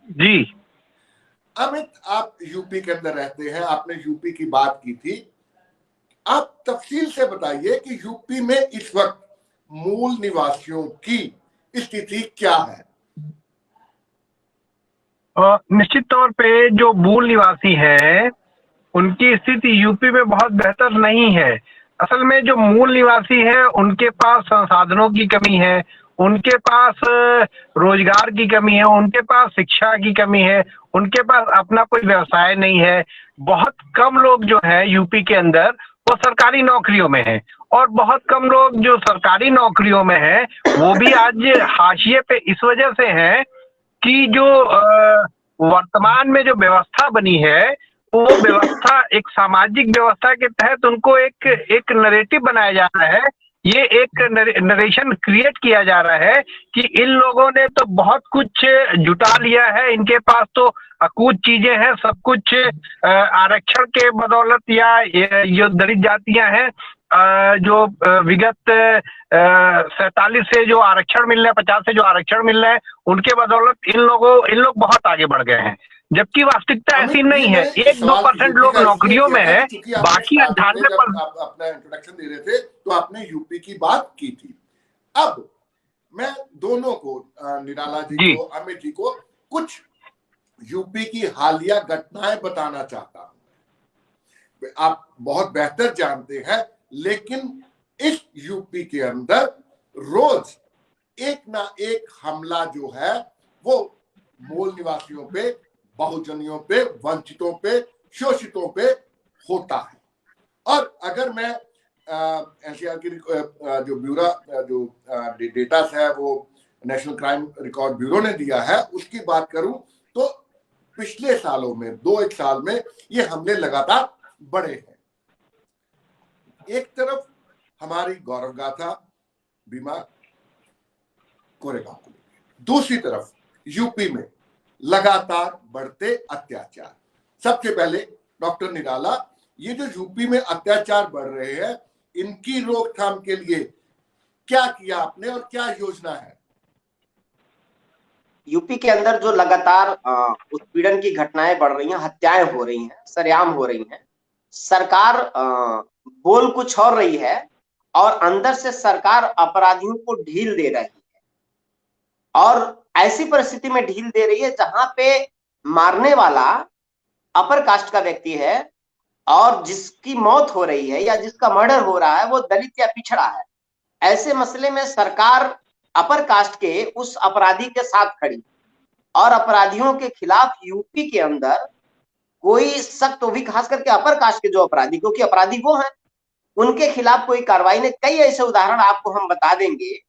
जी। अमित, आप यूपी के अंदर रहते हैं, आपने यूपी की बात की थी, आप तफसील से बताइए कि यूपी में इस वक्त मूल निवासियों की स्थिति क्या है? निश्चित तौर पे जो मूल निवासी हैं उनकी स्थिति यूपी में बहुत बेहतर नहीं है। असल में जो मूल निवासी हैं उनके पास संसाधनों की कमी है, उनके पास रोजगार की कमी है, उनके पास शिक्षा की कमी है, उनके पास अपना कोई व्यवसाय नहीं है। बहुत कम लोग जो है यूपी के अंदर वो सरकारी नौकरियों में हैं, और बहुत कम लोग जो सरकारी नौकरियों में हैं वो भी आज हाशिए पे इस वजह से हैं कि जो वर्तमान में जो व्यवस्था बनी है वो व्यवस्था एक सामाजिक व्यवस्था के तहत उनको एक नरेटिव बनाया जा रहा है, ये एक नरेशन क्रिएट किया जा रहा है कि इन लोगों ने तो बहुत कुछ जुटा लिया है, इनके पास तो कुछ चीजें हैं, सब कुछ आरक्षण के बदौलत, या जो दलित जातियां हैं जो विगत 47 से जो आरक्षण मिल रहे हैं, 50 से जो आरक्षण मिल रहे हैं, उनके बदौलत इन लोग बहुत आगे बढ़ गए हैं। जबकि वास्तविकता ऐसी अमित, नहीं है। ये 1-2% लोग का नौकरियों में इसलिए है, किया क्योंकि आपने बाकी स्टार्टिंग में 98%। जब आप अपना इंट्रोडक्शन दे रहे थे तो आपने यूपी की बात की थी। अब मैं दोनों को, निराला जी को, अमित जी को, कुछ यूपी की हालिया घटनाएं बताना चाहता हूं। आप बहुत बेहतर जानते हैं, लेकिन इस यूपी के अंदर रोज एक ना एक हमला जो है वो मूल निवासियों पे, बहुजनियों पे, वंचितों पे, शोषितों पे होता है। और अगर मैं एनसीआर की जो ब्यूरो जो डेटा है वो नेशनल क्राइम रिकॉर्ड ब्यूरो ने दिया है, उसकी बात करूं तो पिछले सालों में 2-1 साल में ये हमले लगातार बढ़े हैं। एक तरफ हमारी गौरव गाथा बीमा कोरेगांव को लेकर, दूसरी तरफ यूपी में लगातार बढ़ते अत्याचार। सबसे पहले डॉक्टर निराला, ये जो यूपी में अत्याचार बढ़ रहे हैं, इनकी रोकथाम के लिए क्या किया आपने और क्या योजना है? यूपी के अंदर जो लगातार उत्पीड़न की घटनाएं बढ़ रही हैं, हत्याएं हो रही हैं, सरेआम हो रही हैं, सरकार बोल कुछ और रही है और अंदर से सरकार अपराधियों को ढील दे रही है। और ऐसी परिस्थिति में ढील दे रही है जहां पे मारने वाला अपर कास्ट का व्यक्ति है और जिसकी मौत हो रही है या जिसका मर्डर हो रहा है वो दलित या पिछड़ा है। ऐसे मसले में सरकार अपर कास्ट के उस अपराधी के साथ खड़ी और अपराधियों के खिलाफ यूपी के अंदर कोई सख्त, तो भी खास करके अपर कास्ट के जो अपराधी, क्योंकि अपराधी वो हैं, उनके खिलाफ कोई कार्रवाई नहीं। कई ऐसे उदाहरण आपको हम बता देंगे,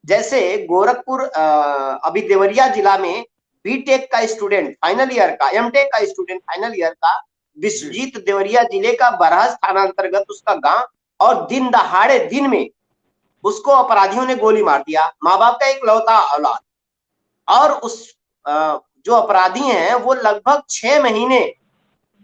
जैसे गोरखपुर अभी देवरिया जिला में बीटेक का स्टूडेंट फाइनल ईयर का, एमटेक का स्टूडेंट फाइनल ईयर का, विश्वजीत, देवरिया जिले का बरहज थाना अंतर्गत उसका गांव, और दिन दहाड़े दिन में उसको अपराधियों ने गोली मार दिया। माँ बाप का एक लौता औलाद। और उस जो अपराधी हैं वो लगभग 6 महीने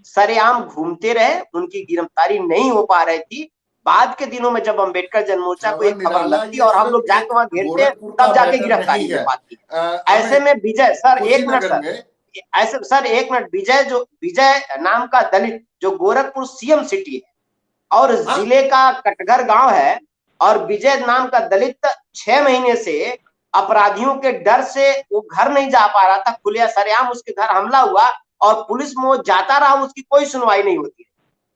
सरेआम घूमते रहे, उनकी गिरफ्तारी नहीं हो पा रही थी। बाद के दिनों में जब अम्बेडकर जनमोर्चा को एक खबर लगती और हम लोग जाके वहां घेरते हैं, तब जाके गिरफ्तारी हो पाती है। ऐसे में विजय सर, एक मिनट, विजय नाम का दलित जो गोरखपुर सीएम सिटी है और जिले का कटघर गांव है, और विजय नाम का दलित 6 महीने से अपराधियों के डर से वो घर नहीं जा पा रहा था। खुले सरेआम उसके घर हमला हुआ और पुलिस में वो जाता रहा, उसकी कोई सुनवाई नहीं होती है।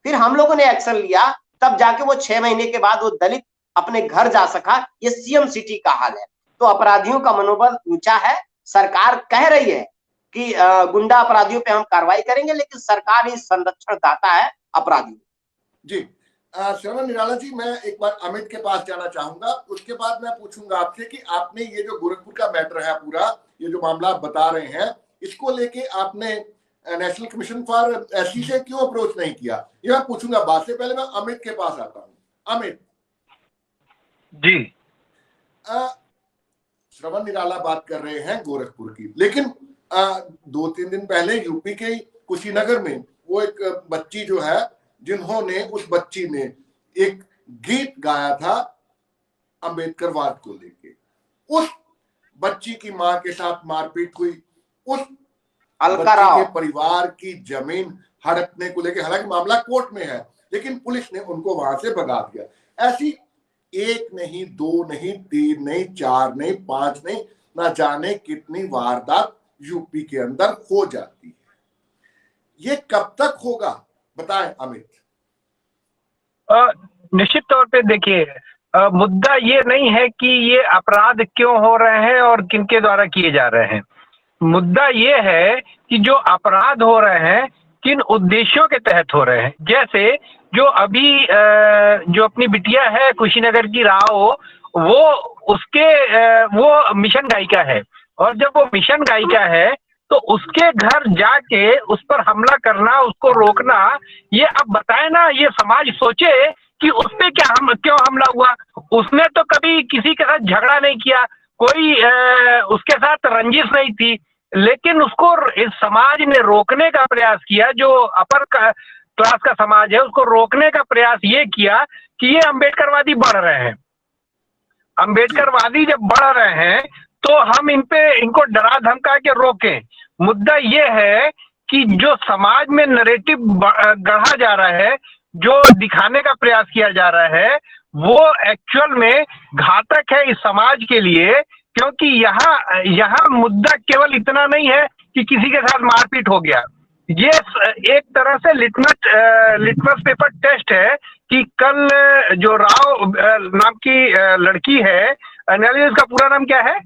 फिर हम लोगों ने एक्शन लिया, तब जाके वो 6 महीने के बाद वो दलित अपने घर जा सका। ये सीएम सिटी का हाल है। तो अपराधियों का मनोबल ऊंचा है। सरकार कह रही है कि गुंडा अपराधियों पे हम कार्रवाई करेंगे, लेकिन सरकार ही संरक्षण दाता है अपराधियों। जी श्रवण निराला जी, मैं एक बार अमित के पास जाना चाहूंगा। उसके बाद मैं पूछूंगा आपसे कि आपने ये जो गोरखपुर का मैटर है, पूरा ये जो मामला आप बता रहे हैं, इसको लेके आपने नेशनल कमीशन फॉर एससी से क्यों अप्रोच नहीं किया, ये मैं पूछूंगा बाद से। पहले मैं अमित के पास आता हूँ। अमित जी, श्रवण निराला बात कर रहे हैं गोरखपुर की, लेकिन 2-3 दिन पहले यूपी के कुशीनगर में वो एक बच्ची जो है, जिन्होंने, उस बच्ची ने एक गीत गाया था अंबेडकरवाद को लेके, उस बच्ची की मां के साथ मारपीट हुई, उस बच्ची के परिवार की जमीन हड़पने को लेके, हालांकि मामला कोर्ट में है, लेकिन पुलिस ने उनको वहां से भगा दिया। ऐसी 1 नहीं, 2 नहीं, 3 नहीं, 4 नहीं, 5 नहीं, ना जाने कितनी वारदात यूपी के अंदर हो जाती है। ये कब तक होगा, बताएं अमित। निश्चित तौर पे देखिए, मुद्दा ये नहीं है कि ये अपराध क्यों हो रहे हैं और किनके द्वारा किए जा रहे हैं। मुद्दा ये है कि जो अपराध हो रहे हैं किन उद्देश्यों के तहत हो रहे हैं। जैसे जो अभी जो अपनी बिटिया है कुशीनगर की राव, वो उसके वो मिशन गायिका है, और जब वो मिशन गायिका है तो उसके घर जाके उस पर हमला करना, उसको रोकना, ये अब बताए ना, ये समाज सोचे कि उस पे क्यों हमला हुआ। उसने तो कभी किसी के साथ झगड़ा नहीं किया, कोई उसके साथ रंजिश नहीं थी, लेकिन उसको इस समाज ने रोकने का प्रयास किया। जो अपर क्लास का समाज है उसको रोकने का प्रयास ये किया कि ये अम्बेडकरवादी बढ़ रहे हैं। अम्बेडकरवादी जब बढ़ रहे हैं तो हम इनको डरा धमका के रोकें। मुद्दा ये है कि जो समाज में नरेटिव गढ़ा जा रहा है, जो दिखाने का प्रयास किया जा रहा है, वो एक्चुअल में घातक है इस समाज के लिए। क्योंकि यहाँ मुद्दा केवल इतना नहीं है कि किसी के साथ मारपीट हो गया, ये एक तरह से लिटमस पेपर टेस्ट है कि कल जो राव नाम की लड़की है, उसका पूरा नाम क्या है?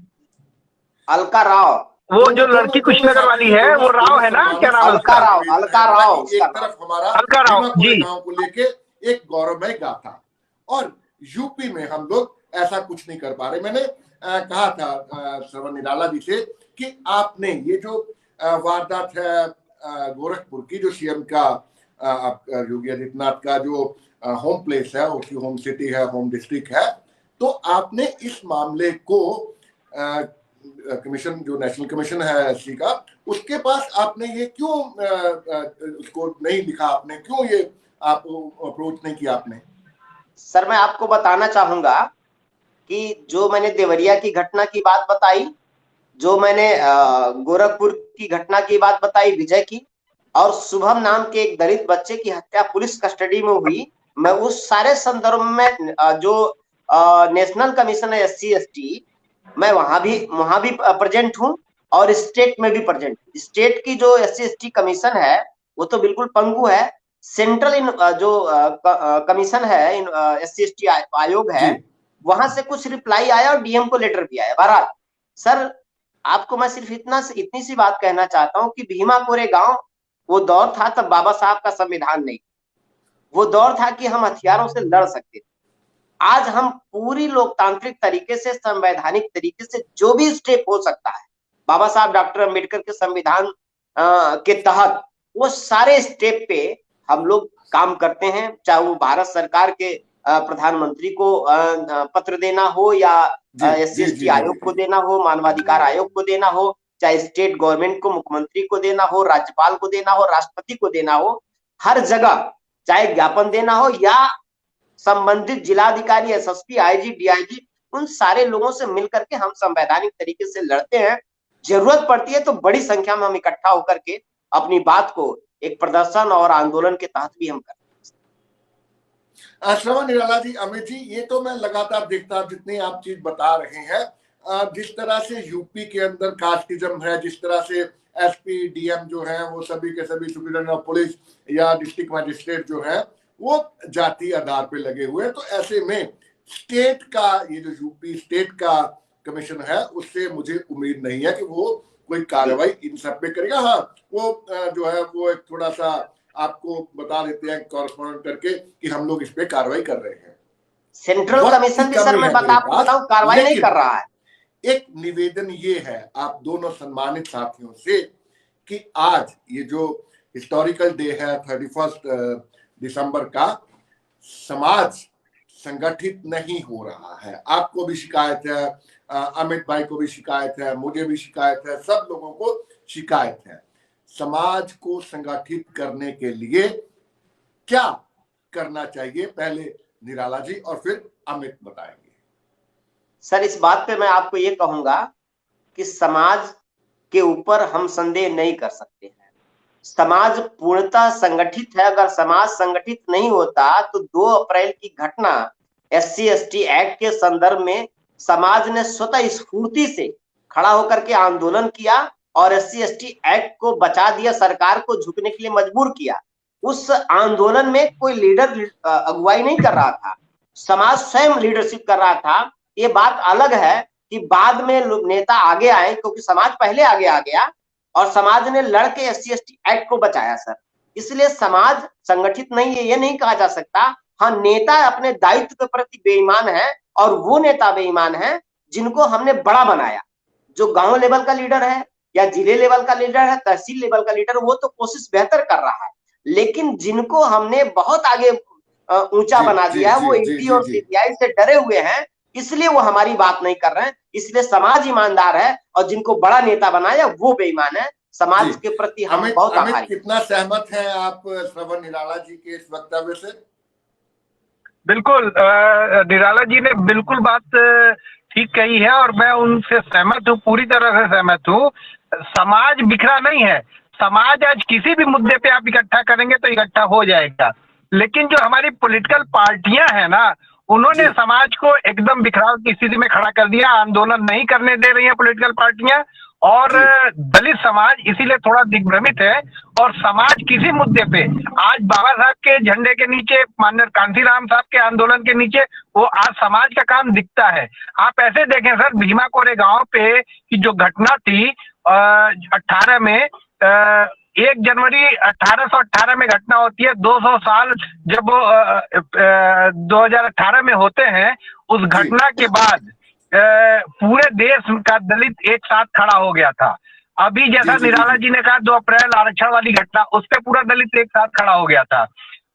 अलका राव। वो जो लड़की कुशीनगर वाली है, वो राव है ना, क्या नाम है उसका? अलका राव। एक तरफ हमारा अलका राव जी गांव को लेके एक गौरवमय गाथा, और यूपी में हम लोग ऐसा कुछ नहीं कर पा रहे। मैंने कहा था श्रवण निराला जी से कि आपने ये जो वारदात है गोरखपुर की, जो सीएम का योगी आदित्यनाथ का जो होम प्लेस है, उसकी होम सिटी है, होम डिस्ट्रिक्ट है, तो आपने इस मामले को कमीशन, जो नेशनल कमीशन है एससी का, उसके पास आपने ये क्यों उसको नहीं लिखा, आपने क्यों ये आप अप्रोच नहीं किया आपने? सर मैं आपको बताना चाहूंगा कि जो मैंने देवरिया की घटना की बात बताई, जो मैंने गोरखपुर की घटना की बात बताई विजय की, और शुभम नाम के एक दलित बच्चे की हत्या पुलिस कस्टडी में हुई, मैं उस सारे संदर्भ में जो नेशनल कमीशन है SC/ST, मैं वहां भी प्रेजेंट हूं और स्टेट में भी प्रेजेंट हूं। स्टेट की जो SC/ST कमीशन है वो तो बिल्कुल पंगु है। सेंट्रल जो कमीशन है, SC/ST आयोग है, वहां से कुछ रिप्लाई आया और DM को लेटर भी आया। बहरहाल सर, आपको मैं सिर्फ इतनी सी बात कहना चाहता हूं कि भीमा कोरेगांव वो दौर था तब बाबा साहब का संविधान नहीं, वो दौर था कि हम हथियारों से लड़ सकते थे। आज हम पूरी लोकतांत्रिक तरीके से, संवैधानिक तरीके से जो भी स्टेप हो सकता है बाबा साहब डॉक्टर अम्बेडकर के संविधान के तहत, वो सारे स्टेप पे हम लोग काम करते हैं। चाहे वो भारत सरकार के प्रधानमंत्री को पत्र देना हो, या SC/ST आयोग को देना हो, मानवाधिकार आयोग को देना हो, चाहे स्टेट गवर्नमेंट को, मुख्यमंत्री को देना हो, राज्यपाल को देना हो, राष्ट्रपति को देना हो, हर जगह चाहे ज्ञापन देना हो या संबंधित जिलाधिकारी, SSP, IG, DIG, उन सारे लोगों से मिलकर के हम संवैधानिक तरीके से लड़ते हैं। जरूरत पड़ती है तो बड़ी संख्या में हम इकट्ठा होकर के अपनी बात को एक प्रदर्शन और आंदोलन के तहत भी हम करते हैं। श्रवण निराला जी, अमित जी, ये तो मैं लगातार देखता, जितनी आप चीज बता रहे हैं, जिस तरह से यूपी के अंदर कास्टिज्म है, जिस तरह से SP, DM जो है वो सभी के सभी सुप्रीडेंट ऑफ पुलिस या डिस्ट्रिक्ट मजिस्ट्रेट जो है वो जाति आधार पे लगे हुए हैं, तो ऐसे में स्टेट का, ये जो यूपी स्टेट का कमीशन है, उससे मुझे उम्मीद नहीं है कि वो कोई कार्रवाई इन सब पे करेगा। हाँ, वो जो है वो एक थोड़ा सा आपको बता देते हैं कॉरेस्पॉन्डेंट करके कि हम लोग इस पे कार्रवाई कर रहे हैं। सेंट्रल कमीशन भी सर मैं बताऊं कार्रवाई नहीं कर रहा है। एक निवेदन ये है आप दोनों सम्मानित साथियों से कि आज ये जो हिस्टोरिकल डे है 31 दिसंबर का, समाज संगठित नहीं हो रहा है। आपको भी शिकायत है, अमित भाई को भी शिकायत है, मुझे भी शिकायत है, सब लोगों को शिकायत है। समाज को संगठित करने के लिए क्या करना चाहिए, पहले निराला जी और फिर अमित बताएंगे। सर इस बात पे मैं आपको ये कहूंगा कि समाज के ऊपर हम संदेह नहीं कर सकते हैं। समाज पूर्णतः संगठित है। अगर समाज संगठित नहीं होता तो 2 अप्रैल की घटना SC/ST एक्ट के संदर्भ में समाज ने स्वतः स्फूर्ति से खड़ा होकर के आंदोलन किया और SC/ST एक्ट को बचा दिया, सरकार को झुकने के लिए मजबूर किया। उस आंदोलन में कोई लीडर अगुवाई नहीं कर रहा था, समाज स्वयं लीडरशिप कर रहा था। ये बात अलग है कि बाद में नेता आगे आए, क्योंकि समाज पहले आगे आ गया और समाज ने लड़के SC/ST एक्ट को बचाया सर। इसलिए समाज संगठित नहीं है ये नहीं कहा जा सकता। हाँ, नेता अपने दायित्व के प्रति बेईमान है और वो नेता बेईमान है जिनको हमने बड़ा बनाया। जो गांव लेवल का लीडर है या जिले लेवल का लीडर है, तहसील लेवल का लीडर, वो तो कोशिश बेहतर कर रहा है, लेकिन जिनको हमने बहुत आगे ऊंचा बना दिया है वो ED और CBI से डरे हुए हैं, इसलिए वो हमारी बात नहीं कर रहे हैं। इसलिए समाज ईमानदार है और जिनको बड़ा नेता बनाया वो बेईमान है। समाज के प्रति हम बहुत आभारी। कितना सहमत हैं आप श्रवण निराला जी के इस वक्तव्य से? बिल्कुल, निराला जी ने बिल्कुल बात ठीक कही है और मैं उनसे सहमत हूँ, पूरी तरह से सहमत हूँ। समाज बिखरा नहीं है, समाज आज किसी भी मुद्दे पे आप इकट्ठा करेंगे तो इकट्ठा हो जाएगा, लेकिन जो हमारी पॉलिटिकल पार्टियां हैं ना, उन्होंने समाज को एकदम बिखराव की स्थिति में खड़ा कर दिया। आंदोलन नहीं करने दे रही हैं पॉलिटिकल पार्टियां, और दलित समाज इसीलिए थोड़ा दिग्भ्रमित है। और समाज किसी मुद्दे पे आज बाबा साहब के झंडे के नीचे, माननीय कांसीराम साहब के आंदोलन के नीचे, वो आज समाज का काम दिखता है। आप ऐसे देखें सर, भीमा कोरे गांव पे की जो घटना थी 18 में, 1 जनवरी 1818 में घटना होती है। 200 साल जब 2018 में होते हैं, उस घटना के बाद पूरे देश का दलित एक साथ खड़ा हो गया था। अभी जैसा निराला जी ने कहा 2 अप्रैल आरक्षण वाली घटना, उस पे पूरा दलित एक साथ खड़ा हो गया था।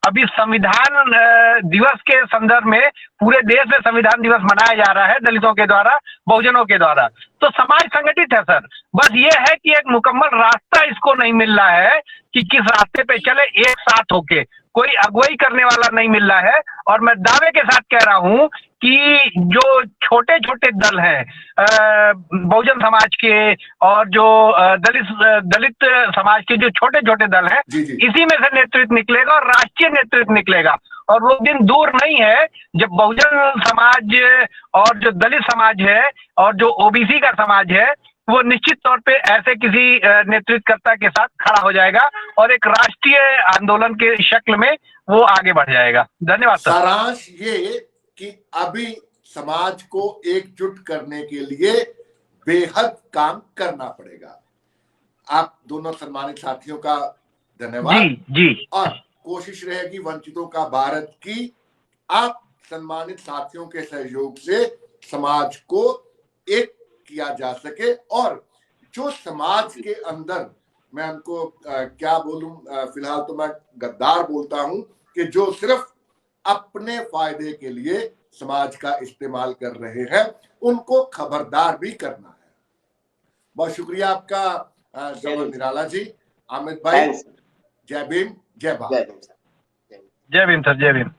अभी संविधान दिवस के संदर्भ में पूरे देश में संविधान दिवस मनाया जा रहा है दलितों के द्वारा, बहुजनों के द्वारा। तो समाज संगठित है सर, बस ये है कि एक मुकम्मल रास्ता इसको नहीं मिल रहा है कि किस रास्ते पे चले एक साथ होके, कोई अगुवाई करने वाला नहीं मिल रहा है। और मैं दावे के साथ कह रहा हूं कि जो छोटे छोटे दल हैं बहुजन समाज के और जो दलित समाज के जो छोटे छोटे दल हैं, इसी में से नेतृत्व निकलेगा और राष्ट्रीय नेतृत्व निकलेगा। और वो दिन दूर नहीं है जब बहुजन समाज और जो दलित समाज है और जो ओबीसी का समाज है, वो निश्चित तौर पे ऐसे किसी नेतृत्वकर्ता के साथ खड़ा हो जाएगा और एक राष्ट्रीय आंदोलन के शक्ल में वो आगे बढ़ जाएगा। धन्यवाद सर। सारांश ये कि अभी समाज को एकजुट करने के लिए बेहद काम करना पड़ेगा। आप दोनों सम्मानित साथियों का धन्यवाद। जी। और कोशिश रहेगी वंचितों का भारत की आप सम्मानित साथियों के सहयोग से समाज को एक किया जा सके, और जो समाज के अंदर, मैं उनको क्या बोलूं, फिलहाल तो मैं गद्दार बोलता हूं कि जो सिर्फ अपने फायदे के लिए समाज का इस्तेमाल कर रहे हैं, उनको खबरदार भी करना है। बहुत शुक्रिया आपका गवर्नर निराला जी। अमित भाई, जय भीम, जय भारत। जय भीम सर, जय भीम।